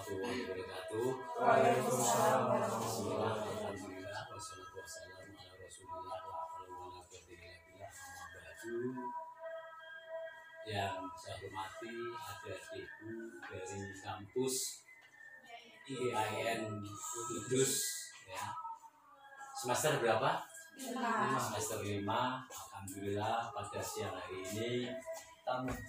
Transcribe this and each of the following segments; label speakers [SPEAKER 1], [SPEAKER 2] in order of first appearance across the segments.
[SPEAKER 1] warahmatullahi wabarakatuh.
[SPEAKER 2] Waalaikumsalam warahmatullahi wabarakatuh.
[SPEAKER 1] Alhamdulillah wassalatu wassalamu ala Rasulillah wa ala alihi yang saya hormati adik-adikku dari kampus IAIN Kudus ya. Semester berapa? Semester 5. Alhamdulillah pada siang hari ini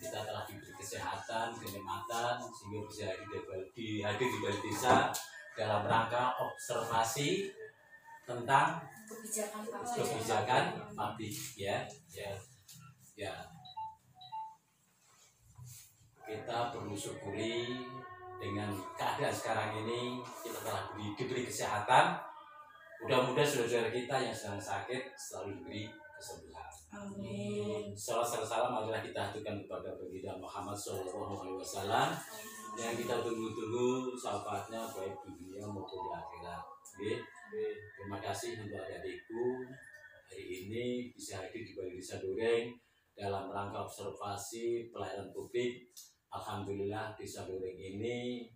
[SPEAKER 1] kita telah diberi kesehatan, kenikmatan sehingga bisa hadir di balai desa dalam rangka observasi tentang kebijakan publik ya. Kita perlu syukuri dengan keadaan sekarang ini kita telah diberi kesehatan. Mudah-mudahan saudara-saudara kita yang sedang sakit selalu diberi kesembuhan.
[SPEAKER 2] Amin.
[SPEAKER 1] Salam adalah kita aturkan kepada baginda Muhammad SAW yang kita tunggu-tunggu syafaatnya baik di dunia maupun di akhirat. Terima kasih untuk adik-adikku hari ini bisa hadir di Balai Desa Doreng dalam rangka observasi pelayanan publik. Alhamdulillah Desa Doreng ini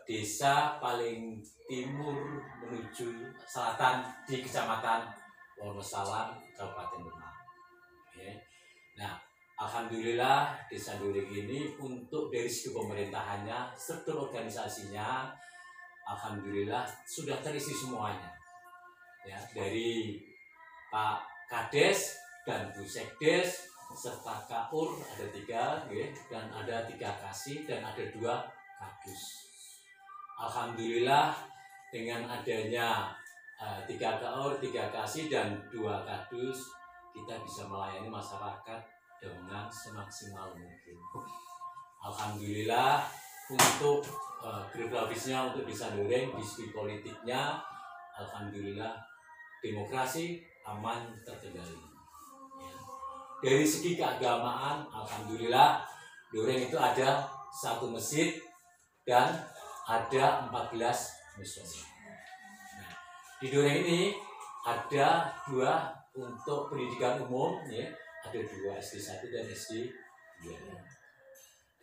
[SPEAKER 1] desa paling timur menuju selatan di Kecamatan Wonosalam, Kabupaten Demak. Nah, alhamdulillah Desa Doreng ini untuk dari segi pemerintahannya, struktur organisasinya, alhamdulillah sudah terisi semuanya. Ya, dari Pak Kades dan Bu Sekdes serta KUR ada 3, dan ada 3 kasih dan ada 2 kadus. Alhamdulillah dengan adanya 3 KUR, 3 kasih dan 2 kadus, kita bisa melayani masyarakat dengan semaksimal mungkin. Alhamdulillah untuk geografisnya untuk Desa Doreng, di segi politiknya, alhamdulillah demokrasi aman terkendali. Dari segi keagamaan, alhamdulillah Doreng itu ada 1 masjid dan ada 14 musola. Nah, di Doreng ini ada 2 untuk pendidikan umum, ya, ada 2 SD 1 dan SD 2.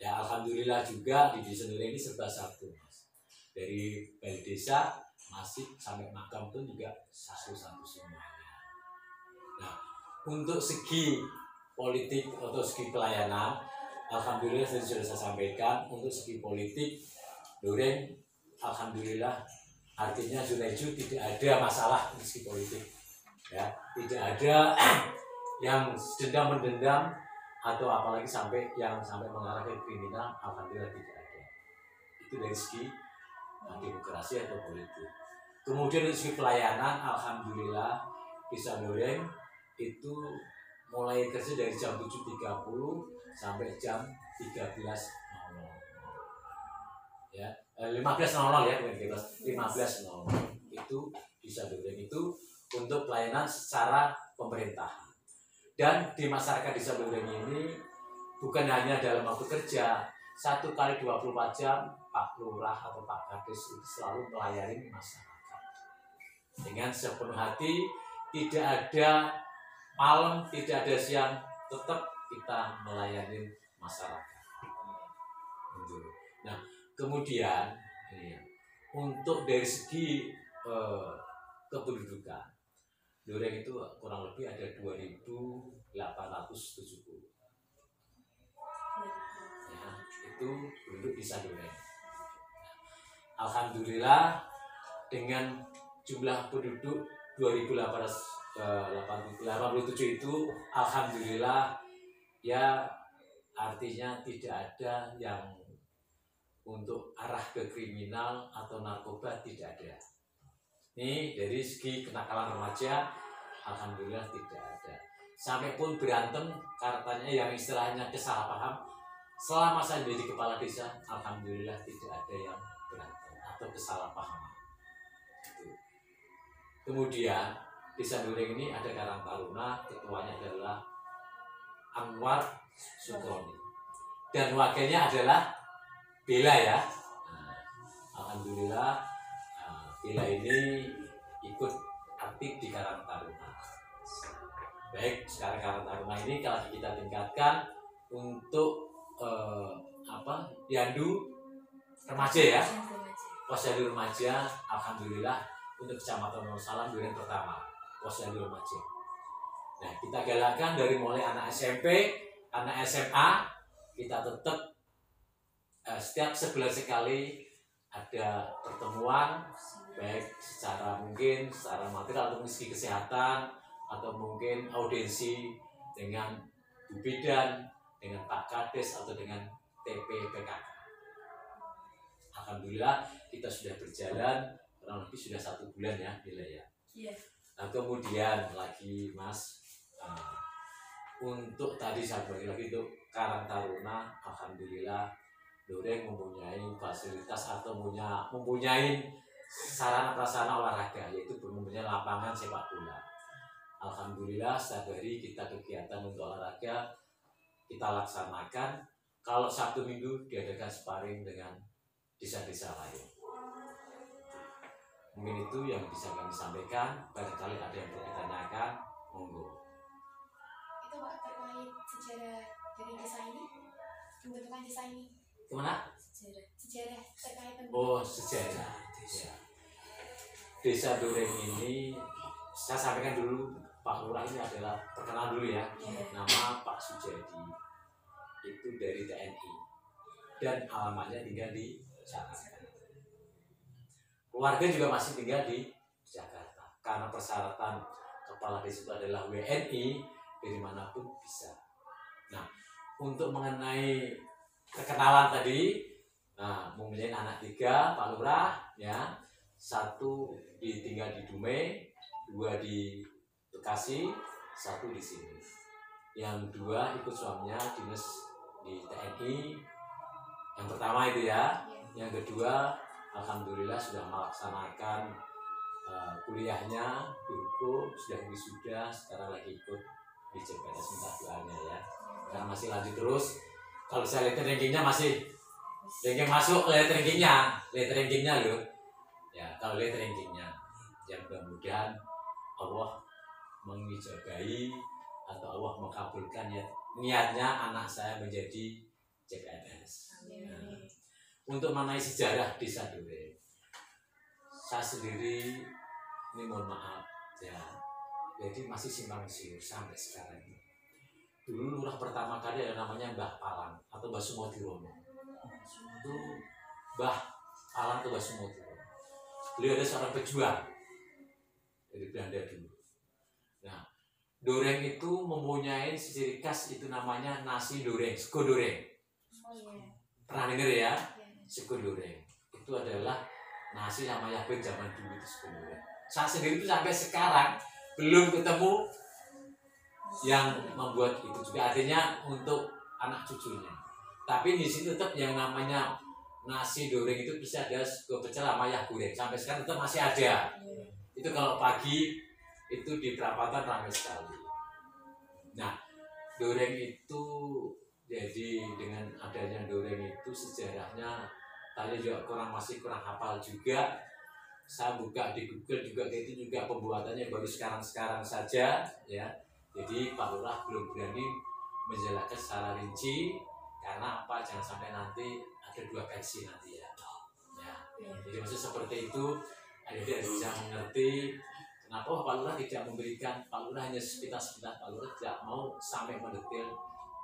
[SPEAKER 1] Ya, alhamdulillah juga di Desa Doreng ini serba satu, Mas. Dari balai desa, masjid sampai makam pun juga satu-satu semuanya. Nah, untuk segi politik atau segi pelayanan, alhamdulillah sudah saya sampaikan untuk segi politik Doreng, alhamdulillah artinya zona hijau tidak ada masalah di segi politik, ya, tidak ada yang dendam mendendam atau apalagi sampai mengarah ke kriminal, alhamdulillah tidak ada. Itu dari segi demokrasi atau politik. Kemudian dari segi pelayanan, alhamdulillah Desa Doreng itu mulai kerja dari jam 7.30 sampai jam 13.00. Ya, 15.00 ya, 15.00 itu Desa Doreng itu untuk pelayanan secara pemerintahan. Dan di masyarakat Desa Doreng ini bukan hanya dalam waktu kerja, 1 kali 24 jam Pak Lurah atau Pak Kades itu selalu melayani masyarakat dengan sepenuh hati, tidak ada malam, tidak ada siang, tetap kita melayani masyarakat. Nah, kemudian untuk dari segi kependudukan, Doreng itu kurang lebih ada 2.870. Ya, itu penduduk Desa Doreng. Alhamdulillah dengan jumlah penduduk 2.887 itu, alhamdulillah ya, artinya tidak ada yang untuk arah ke kriminal atau narkoba, tidak ada. Ini dari segi kenakalan remaja, alhamdulillah tidak ada. Sampai pun berantem katanya yang istilahnya kesalahpaham, selama saya menjadi kepala desa, alhamdulillah tidak ada yang berantem atau kesalahpahaman. Kemudian Desa Doreng ini ada Karang Taruna, ketuanya adalah Anwar Sutroni dan wakilnya adalah Bella ya. Alhamdulillah Bella ini ikut aktif di Karang Taruna. Baik, sekarang Karang Taruna ini kalau kita tingkatkan untuk Yandu remaja ya.
[SPEAKER 2] Remaja.
[SPEAKER 1] Posyandu remaja, alhamdulillah untuk Kecamatan Wonosalam Duren pertama, posyandu remaja. Nah, kita galakkan dari mulai anak SMP, anak SMA, kita tetap setiap sebulan sekali ada pertemuan, baik secara material atau segi kesehatan, atau mungkin audiensi dengan Bu Bidan, dengan Pak Kades atau dengan TPPKK. Alhamdulillah kita sudah berjalan kurang lebih sudah 1 bulan ya, Bila ya.
[SPEAKER 2] Iya.
[SPEAKER 1] Nah, kemudian lagi Mas, untuk tadi saya bagi lagi untuk Karang Taruna, alhamdulillah Duren mempunyai fasilitas atau mempunyai sarana prasarana olahraga, yaitu mempunyai lapangan sepak bola. Alhamdulillah setiap hari kita kegiatan untuk olahraga kita laksanakan. Kalau Sabtu Minggu diadakan sparring dengan desa-desa lain. Mungkin itu yang bisa kami sampaikan. Barangkali ada yang perlu ditanyakan, monggo.
[SPEAKER 2] Itu Pak terkait sejarah dari desa ini, pembentukan desa ini.
[SPEAKER 1] Kemana?
[SPEAKER 2] Sejarah terkait
[SPEAKER 1] Oh, sejarah. Ya. Desa Duren ini saya sampaikan dulu, Pak Lurah ini adalah perkenalan dulu ya. Nama Pak Sujadi. Itu dari TNI. Dan alamatnya tinggal di Jakarta. Keluarga juga masih tinggal di Jakarta. Karena persyaratan kepala desa itu adalah WNI, dari manapun bisa. Nah, untuk mengenai perkenalan tadi, mempunyai anak 3, Pak Lurah, ya, 1 tinggal di Dumai, 2 di Bekasi, 1 di sini. Yang 2 ikut suaminya dinas di TNI. Yang pertama itu ya. Yang kedua, alhamdulillah sudah melaksanakan kuliahnya di hukum, sudah wisuda, sekarang lagi ikut di CPNS, minta doanya ya. Karena masih lanjut terus. Kalau saya lihat rankingnya masih masuk, lihat rankingnya loh. Ya, kalau lihat rankingnya, ya mudah-mudahan Allah mengijabahi atau Allah mengabulkan niatnya anak saya menjadi CPNS. Nah, untuk mengenai sejarah desa Duren, saya sendiri ini mohon maaf ya, jadi masih simpang siur sampai sekarang ini. Dulu lurah pertama kali ada namanya Mbah Palang atau Mbah Sumotirono. Itu Mbah Palang atau Mbah Sumotirono. Beliau ada seorang pejuang dari Belanda dulu. Nah, Duren itu mempunyai ciri khas, itu namanya nasi Duren, sego Duren. Pernah dengar ya? Sego Duren. Itu adalah nasi sama Yabeng zaman dulu itu sego Duren. Saya sendiri itu sampai sekarang belum ketemu yang membuat itu, juga artinya untuk anak cucunya. Tapi di sini tetap yang namanya nasi goreng itu bisa ada sego pecel sama ayam goreng. Sampai sekarang tetap masih ada. Itu kalau pagi itu di perapatan ramai sekali. Nah, goreng itu jadi dengan adanya goreng itu sejarahnya tadi juga masih kurang hafal juga. Saya buka di Google juga, itu juga pembuatannya baru sekarang saja ya. Jadi Pak Lurah belum berani menjelaskan secara rinci, karena apa? Jangan sampai nanti ada 2 versi nanti ya. Jadi maksud seperti itu, adik-adik bisa mengerti kenapa Pak Lurah tidak memberikan. Pak Lurah hanya sepintas, Pak Lurah tidak mau sampai mendetail,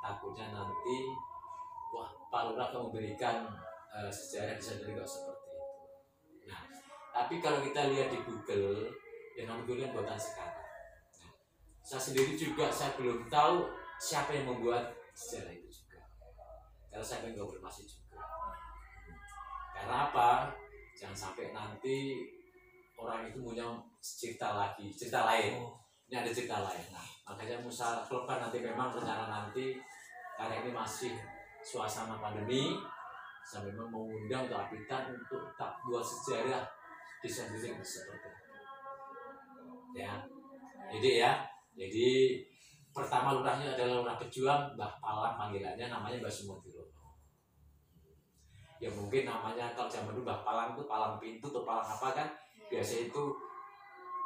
[SPEAKER 1] takutnya nanti Pak Lurah akan memberikan sejarah bisa dari kok seperti itu. Nah, tapi kalau kita lihat di Google, yang namanya Google buatan sekarang. Saya sendiri juga saya belum tahu siapa yang membuat sejarah itu juga. Karena saya ingin konfirmasi juga. Karena apa? Jangan sampai nanti orang itu punya cerita lain. Ini ada cerita lain. Nah, makanya Musa Kelpan nanti memang rencana nanti, karena ini masih suasana pandemi, saya memang mengundang untuk Abitan untuk tak buat sejarah di Duren seperti itu. Ya, jadi pertama lurahnya adalah lurah pejuang, Mbah Palang panggilannya, namanya Mbah Sumotirono. Ya mungkin namanya kalau zaman dulu Mbah Palang itu palang pintu atau palang apa kan, biasanya itu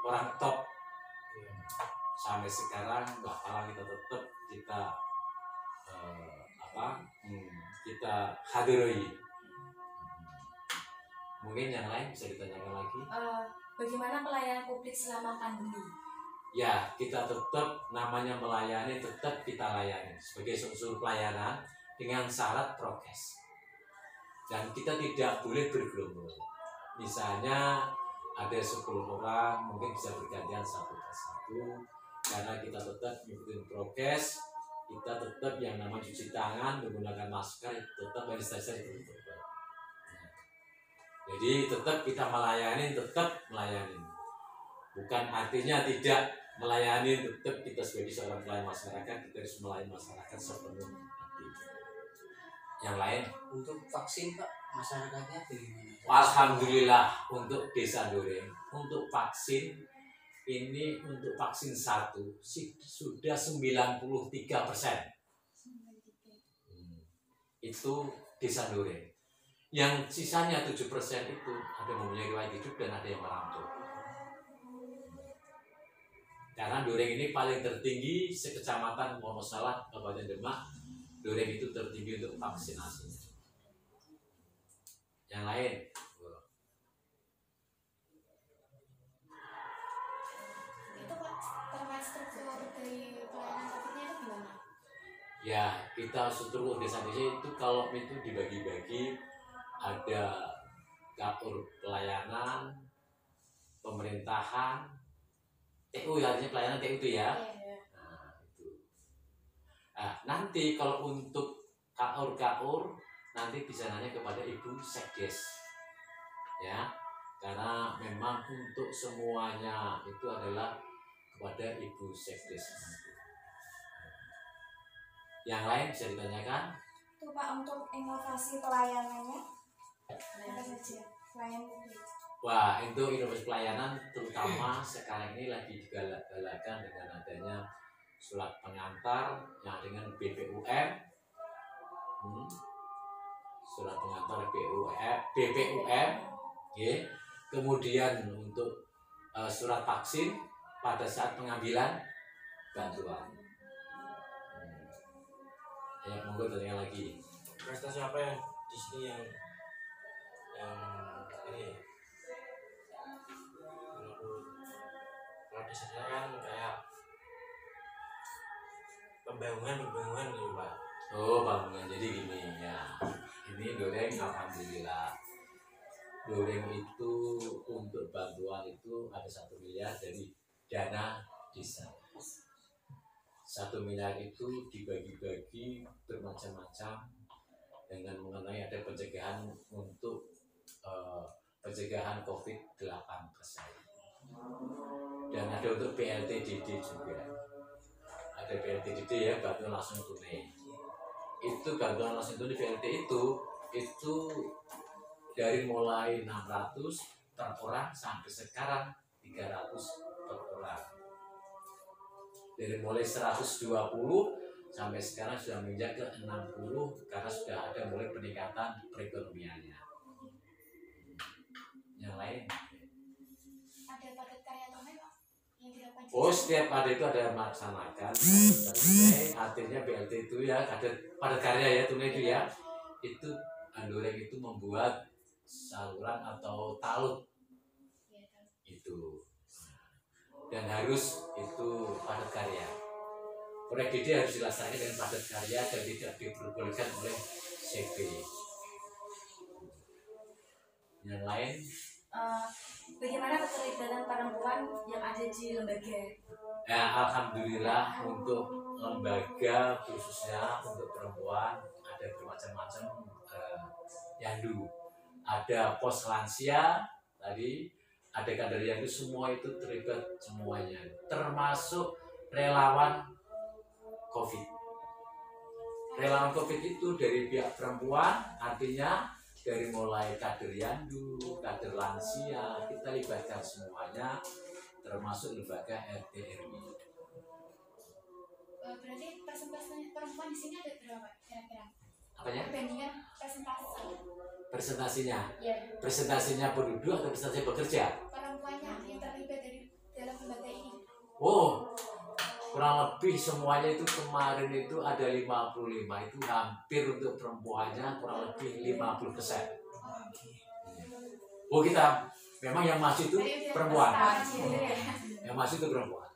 [SPEAKER 1] orang top. Sampai sekarang Mbah Palang kita tetap kita hadiri. Mungkin yang lain bisa ditanyakan lagi.
[SPEAKER 2] Bagaimana pelayanan publik selama pandemi?
[SPEAKER 1] Ya, kita tetap namanya melayani, tetap kita layani sebagai unsur pelayanan dengan syarat prokes. Dan kita tidak boleh bergerombol. Misalnya ada 10 orang, mungkin bisa bergantian satu persatu, karena kita tetap mengikuti prokes, kita tetap yang namanya cuci tangan, menggunakan masker, tetap sanitizer itu tetap. Jadi tetap kita melayani, bukan artinya tidak melayani, tetap kita sebagai seorang pelayan masyarakat, kita harus melayani masyarakat sepenuh hati. Yang lain
[SPEAKER 3] untuk vaksin Pak, masyarakatnya bagaimana?
[SPEAKER 1] Alhamdulillah untuk Desa Doreng, untuk vaksin ini, untuk vaksin 1 sudah 93%. Itu Desa Doreng. Yang sisanya 7% itu ada yang mempunyai riwayat hidup dan ada yang merantau. Karena Doreng ini paling tertinggi sekecamatan Wonosalam, Kabupaten Demak. Doreng itu tertinggi untuk vaksinasinya. Yang lain,
[SPEAKER 2] itu Pak, terkait struktur dari pelayanan COVID-nya itu gimana?
[SPEAKER 1] ya kita struktur desa-desa itu kalau itu dibagi-bagi, ada dapur pelayanan, pemerintahan, TU ya, artinya pelayanan TU itu ya.
[SPEAKER 2] Iya.
[SPEAKER 1] Nah, itu. Nah, nanti kalau untuk kaur nanti bisa nanya kepada Ibu Sekdes, ya, karena memang untuk semuanya itu adalah kepada Ibu Sekdes. Yang lain bisa ditanyakan.
[SPEAKER 2] Itu Pak, untuk inovasi pelayanannya apa saja? Pelayanan publik.
[SPEAKER 1] Wah, itu inovasi pelayanan terutama sekarang ini lagi digalak-galakan dengan adanya surat pengantar yang dengan BPUM, surat pengantar BPUM, ya. Kemudian untuk surat vaksin pada saat pengambilan bantuan. Ya, monggo tanya lagi.
[SPEAKER 3] Prestasi apa yang di sini yang ini? Kalau di sana kan kayak pembangunan gitu Pak.
[SPEAKER 1] Oh, bangunan. Jadi gini ya. Ini Doreng alhamdulillah. Doreng itu untuk bantuan itu ada 1 miliar dari dana desa. 1 miliar itu dibagi-bagi bermacam-macam dengan mengenai ada pencegahan untuk pencegahan COVID-19 dan ada untuk PLTDD juga. Ada PLTDD ya, bantuan langsung tunai. Itu bantuan langsung tunai PLT itu dari mulai 600 per orang sampai sekarang 300 per orang. Dari mulai 120 sampai sekarang sudah menginjak ke 60 karena sudah ada mulai peningkatan perekonomiannya. Yang lain?
[SPEAKER 2] Ada paket karya tunai Pak yang dilakukan?
[SPEAKER 1] Oh, setiap ada itu ada melaksanakan tunai, artinya BLT itu ya, ada padat karya ya, tunai itu ya. Itu Doreng itu membuat saluran atau talut itu, dan harus itu padat karya. Proyek DD harus dilaksanakan dengan padat karya dan tidak diperbolehkan oleh CP. Yang lain?
[SPEAKER 2] Bagaimana keterlibatan perempuan yang ada di lembaga?
[SPEAKER 1] Ya, alhamdulillah untuk lembaga khususnya untuk perempuan ada bermacam-macam yandu. Ada pos lansia tadi, ada kader yandu, semua itu terlibat semuanya, termasuk relawan COVID. Relawan COVID itu dari pihak perempuan, artinya dari mulai kader yandu, kader lansia, kita libatkan semuanya, termasuk lembaga RT RW.
[SPEAKER 2] Berarti persentase perempuan di sini ada berapa kira-kira?
[SPEAKER 1] Apanya?
[SPEAKER 2] Perbandingan persentase.
[SPEAKER 1] Presentasinya?
[SPEAKER 2] Ya.
[SPEAKER 1] Presentasinya penduduk atau presentasi pekerja?
[SPEAKER 2] Perempuannya yang terlibat dalam lembaga ini.
[SPEAKER 1] Oh, kurang lebih semuanya itu kemarin itu ada 55, itu hampir untuk perempuannya kurang lebih 50%. Oh kita memang yang masuk itu
[SPEAKER 2] Tadi udah
[SPEAKER 1] perempuan.
[SPEAKER 2] presentasi dulu ya.
[SPEAKER 1] Yang masuk itu perempuan.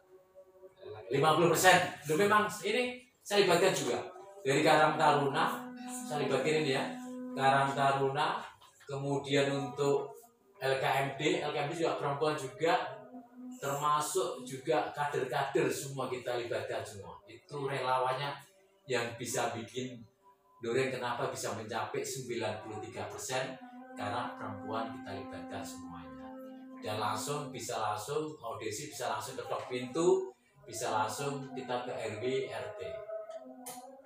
[SPEAKER 1] 50%. Loh memang ini saya libatkan juga dari Karang Taruna, saya libatkan ini ya. Karang Taruna, kemudian untuk LKMD juga perempuan juga, termasuk juga kader-kader semua kita libatkan semua. Itu relawannya yang bisa bikin Dureng kenapa bisa mencapai 93% karena perempuan kita libatkan semuanya. Dan bisa langsung audisi, bisa langsung ketok pintu, bisa langsung kita ke RW RT,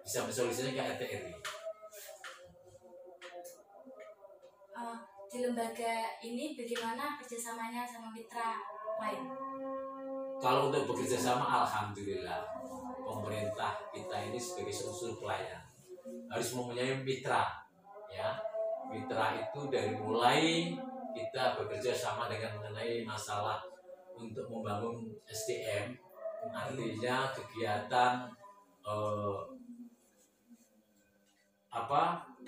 [SPEAKER 1] bisa mensolusinya ke RT RW.
[SPEAKER 4] Di lembaga ini bagaimana kerjasamanya sama mitra lain?
[SPEAKER 1] Kalau untuk bekerja sama, alhamdulillah pemerintah kita ini sebagai unsur pelayan harus mempunyai mitra, ya. Mitra itu dari mulai kita bekerja sama dengan mengenai masalah untuk membangun SDM, artinya kegiatan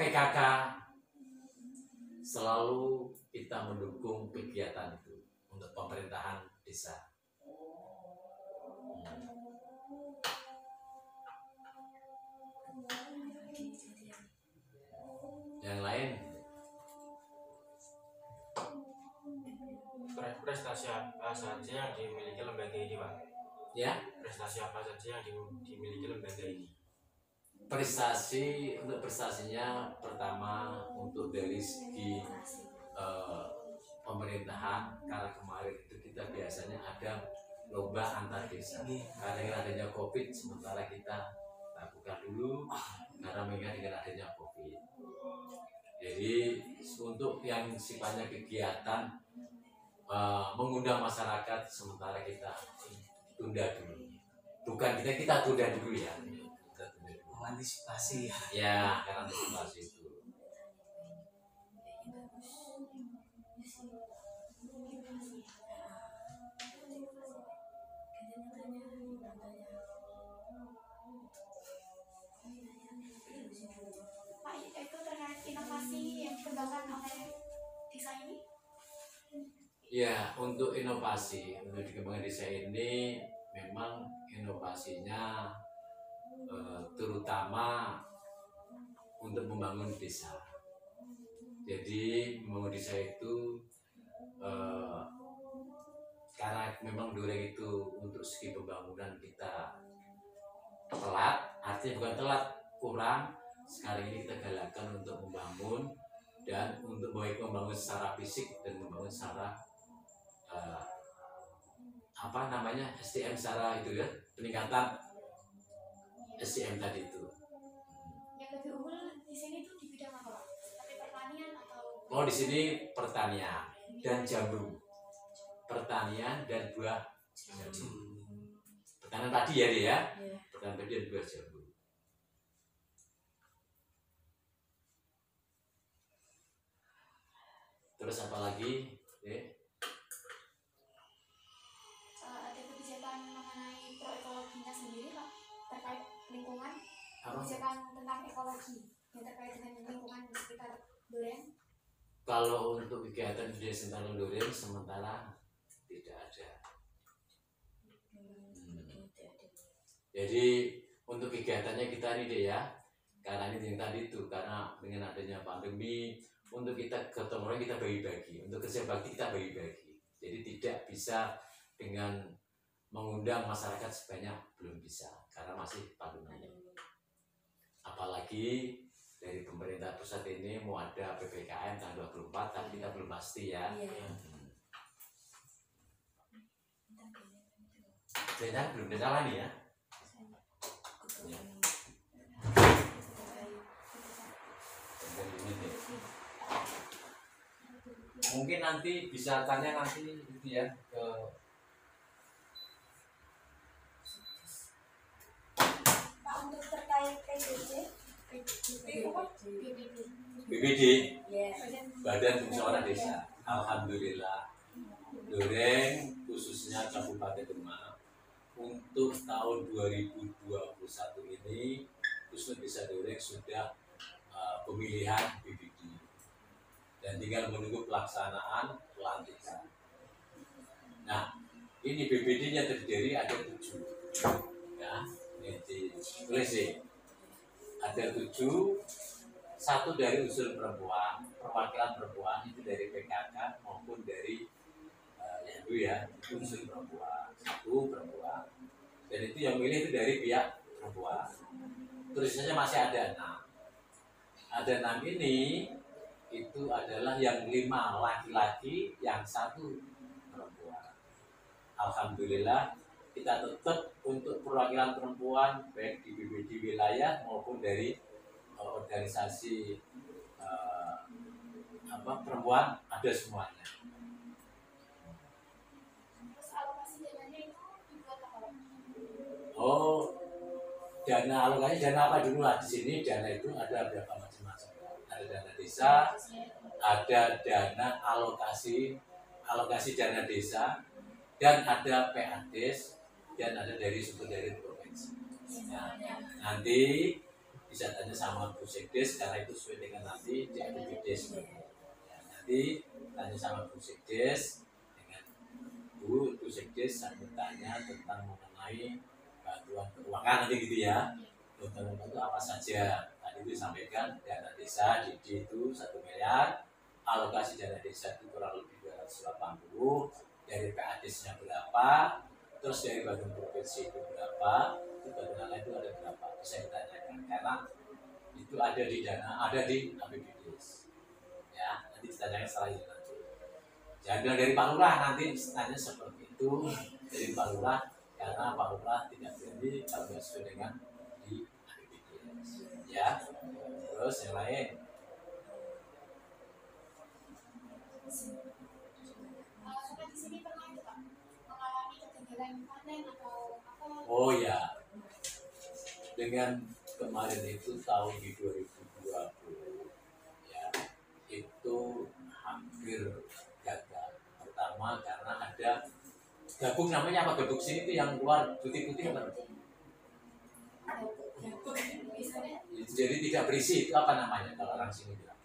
[SPEAKER 1] PKK, selalu kita mendukung kegiatan itu untuk pemerintahan desa. Yang lain
[SPEAKER 3] Prestasi apa saja yang dimiliki lembaga ini, Pak?
[SPEAKER 1] ya,
[SPEAKER 3] Prestasi apa saja yang dimiliki lembaga ini?
[SPEAKER 1] prestasinya pertama untuk dari segi pemerintahan, karena kemarin itu kita biasanya ada lomba antar desa. Karena dengan adanya COVID, sementara kita lakukan dulu karena mengingat dengan adanya COVID. Jadi untuk yang sifatnya kegiatan mengundang masyarakat, sementara kita tunda dulu. Bukan kita tunda dulu ya. Kita tunda dulu.
[SPEAKER 5] Antisipasi ya.
[SPEAKER 1] Ya, karena antisipasi itu.
[SPEAKER 2] Pak, itu terkait inovasi yang dikembangkan oleh desa ini?
[SPEAKER 1] Ya, untuk inovasi, untuk dikembangkan desa ini memang inovasinya terutama untuk membangun desa. Jadi membangun desa itu karena memang Dureng itu untuk segi pembangunan kita telat, artinya bukan telat, kurang. Sekarang ini kita galakkan untuk membangun dan untuk baik membangun secara fisik dan membangun secara SDM secara itu ya, peningkatan SDM tadi itu.
[SPEAKER 2] Yang lebih unggul di sini tuh di bidang apa, Pak? Seperti pertanian atau?
[SPEAKER 1] Oh, di sini pertanian dan jambu, pertanian dan buah jambu. Pertanian padi ya dia ya, pertanian padi dan buah jambu. Terus apa lagi?
[SPEAKER 2] Ada kebijakan mengenai proekologinya sendiri, Pak, terkait lingkungan,
[SPEAKER 1] Apa?
[SPEAKER 2] kebijakan tentang ekologi yang terkait dengan lingkungan di sekitar Dureng.
[SPEAKER 1] Kalau untuk kegiatan di Desa Sentarung Dureng sementara tidak ada. Jadi untuk kegiatannya kita ini deh ya, karena ini yang tadi itu, karena dengan adanya pandemi, untuk kita gotong royong kita bagi-bagi, untuk kerja bakti kita bagi-bagi. Jadi tidak bisa dengan mengundang masyarakat sebanyak, belum bisa karena masih pandemi. Apalagi dari pemerintah pusat ini mau ada PPKM tanggal 24, tapi kita belum pasti ya. Jadi belum ada jalan ya. Mungkin nanti bisa tanya nanti itu ya ke
[SPEAKER 4] Pak, untuk terkait PBB,
[SPEAKER 1] BPD, Badan Musyawarah Desa. Alhamdulillah, Dureng khususnya Kabupaten Demak untuk tahun 2021 ini khususnya Desa Dureng sudah pemilihan BPD. Dan dan tinggal menunggu pelaksanaan pelantikan. Nah, ini BPD-nya terdiri ada 7. Ya, ini ditulis sih. Ada 7, 1 dari unsur perempuan, perwakilan perempuan itu dari PKK maupun dari itu unsur perempuan, 1 perempuan. Dan itu yang milih itu dari pihak perempuan. Tulisannya masih ada 6. Ada 6 ini itu adalah yang 5 laki-laki, yang 1 perempuan. Alhamdulillah kita tetap untuk perwakilan perempuan baik di BPD wilayah maupun dari organisasi perempuan ada semuanya.
[SPEAKER 2] Terus alokasi dananya itu dibuat apa?
[SPEAKER 1] Oh, dana alokasi dana apa dulu lah di sini? Dana itu ada berapa macam-macam. Ada dana desa, ada dana alokasi dana desa, dan ada PADES, dan ada dari sumber dari provinsi. Nah, nanti bisa tanya sama Bu Sekdes karena itu sesuai dengan nanti di APBDes. Ya, nanti tanya sama Bu Sekdes dengan Bu Sekdes sambil tanya tentang mengenai bantuan keuangan nanti gitu ya. Bantuan itu apa saja? Tadi itu disampaikan dana desa DD itu 1 miliar, alokasi dana desa itu kurang lebih 280, dari PADES-nya berapa, terus dari bagian provinsi itu berapa, itu bagian lain itu ada berapa, bisa ditanyakan karena itu ada di dana, ada di APBDes. Ya, nanti ditanyakan setelah ini nanti. Jangan bilang dari Pak Lurah, nanti tanya seperti itu dari Pak Lurah karena Pak Lurah tidak berani kalau tidak sesuai dengan di APBDes. Ya, terus yang lain.
[SPEAKER 2] Kita di sini pernah itu Pak mengalami kegagalan panen atau apa?
[SPEAKER 1] Oh ya, dengan kemarin itu tahun di 2020 ya itu hampir gagal. Pertama karena ada gabuk, namanya apa gabuk sini itu yang keluar putih-putih apa? Jadi tidak berisi, itu apa namanya kalau orang sini bilang?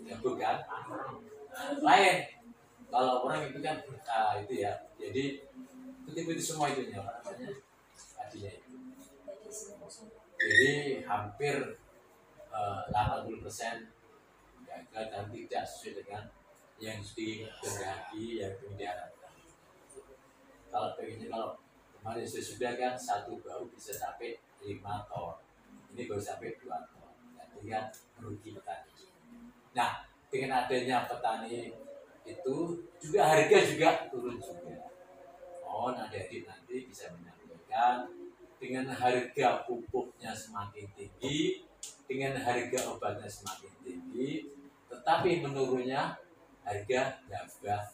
[SPEAKER 1] Gabuk kan? Nah, lain. Kalau orang itu kan itu ya. Jadi putih-putih semua itunya, namanya adinya itu. Jadi hampir 80% gagal dan tidak sesuai dengan yang dikehendaki, yang diharapkan. Kalau kemarin sudah kan 1 baru bisa sampai 5 ton, ini baru sampai 2 ton, jadi kan merugi petani. Nah, dengan adanya petani itu juga harga juga turun juga. Mohon adik-adik nanti bisa menyampaikan dengan harga pupuknya semakin tinggi, dengan harga obatnya semakin tinggi, tetapi menurunnya harga gabah.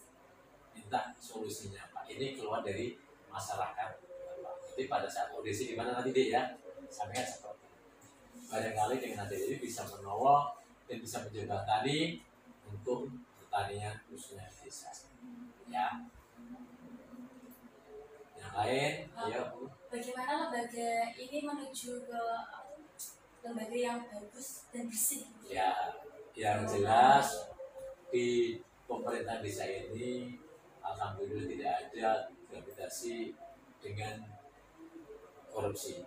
[SPEAKER 1] Minta solusinya Pak. Ini keluar dari masyarakat. Jadi pada saat audisi di mana nanti deh ya, sampaikan seperti itu. Barangkali dengan ada ini bisa menolong dan bisa menjembatani untuk pertanian khususnya di desa. Ya. Yang lain, ayo Bu.
[SPEAKER 4] Bagaimana lembaga ini menuju ke lembaga yang bagus dan bersih?
[SPEAKER 1] Ya, yang jelas di pemerintah desa ini alhamdulillah tidak ada gravitasi dengan korupsi.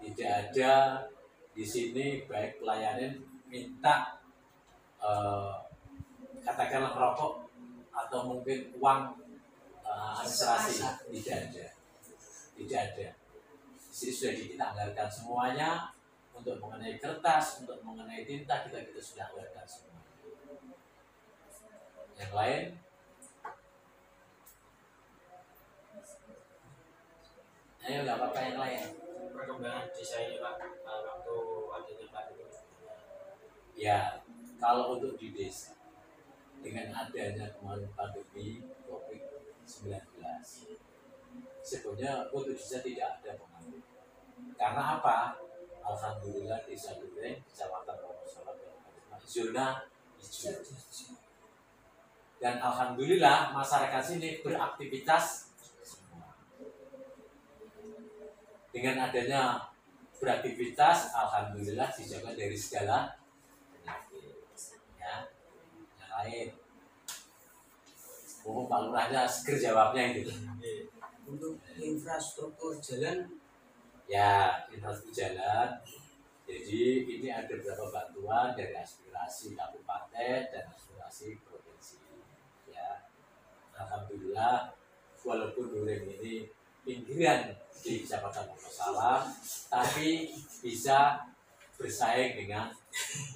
[SPEAKER 1] Tidak ada di sini baik pelayanan minta katakanlah rokok atau mungkin uang administrasi, tidak ada. Di sini sudah kita anggarkan semuanya untuk mengenai kertas, untuk mengenai tinta kita sudah anggarkan semua. Yang lain? Ayo nggak apa-apa yang lain.
[SPEAKER 3] Perkembangan desa ini Pak, waktu adanya Pak itu.
[SPEAKER 1] Ya, kalau untuk di desa dengan adanya kemarin pandemi COVID-19, sebenarnya untuk desa tidak ada pengaruh. Karena apa? Alhamdulillah desa Dureng, Kecamatan Wonosobo, zona hijau. Dan alhamdulillah masyarakat sini beraktivitas semua. Dengan adanya beraktivitas, alhamdulillah dijaga dari segala penyakit. Ya. lain. Oh, Pak Lurahnya seger jawabnya itu.
[SPEAKER 5] Untuk infrastruktur jalan,
[SPEAKER 1] Ya, infrastruktur jalan. Jadi ini ada beberapa bantuan dari aspirasi kabupaten dan aspirasi provinsi. Ya, alhamdulillah walaupun Duren ini pinggiran di Kecamatan Wonosalam, tapi bisa bersaing dengan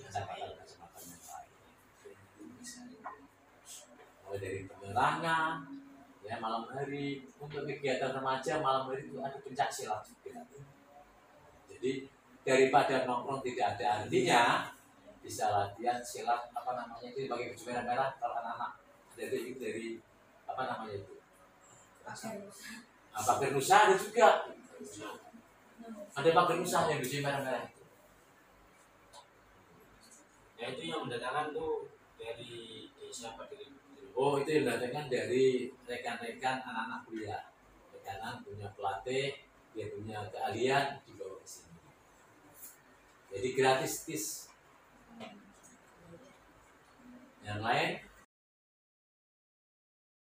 [SPEAKER 1] kecamatan-kecamatan yang lain. Mulai dari penerangan, ya malam hari untuk kegiatan remaja malam hari itu ada pencak silat juga. Jadi daripada nongkrong tidak ada artinya, bisa latihan silat apa namanya itu pakai baju merah-merah kalau anak-anak dari apa namanya itu pagar nusa ada juga, ada pagar nusa yang baju merah-merah itu.
[SPEAKER 3] Ya itu yang mendatangkan tuh dari desa apa dari
[SPEAKER 1] Oh itu yang datangkan dari rekan-rekan anak-anak kuliah, rekanan punya pelatih, dia punya keahlian dibawa ke sini. Jadi gratis. Yang lain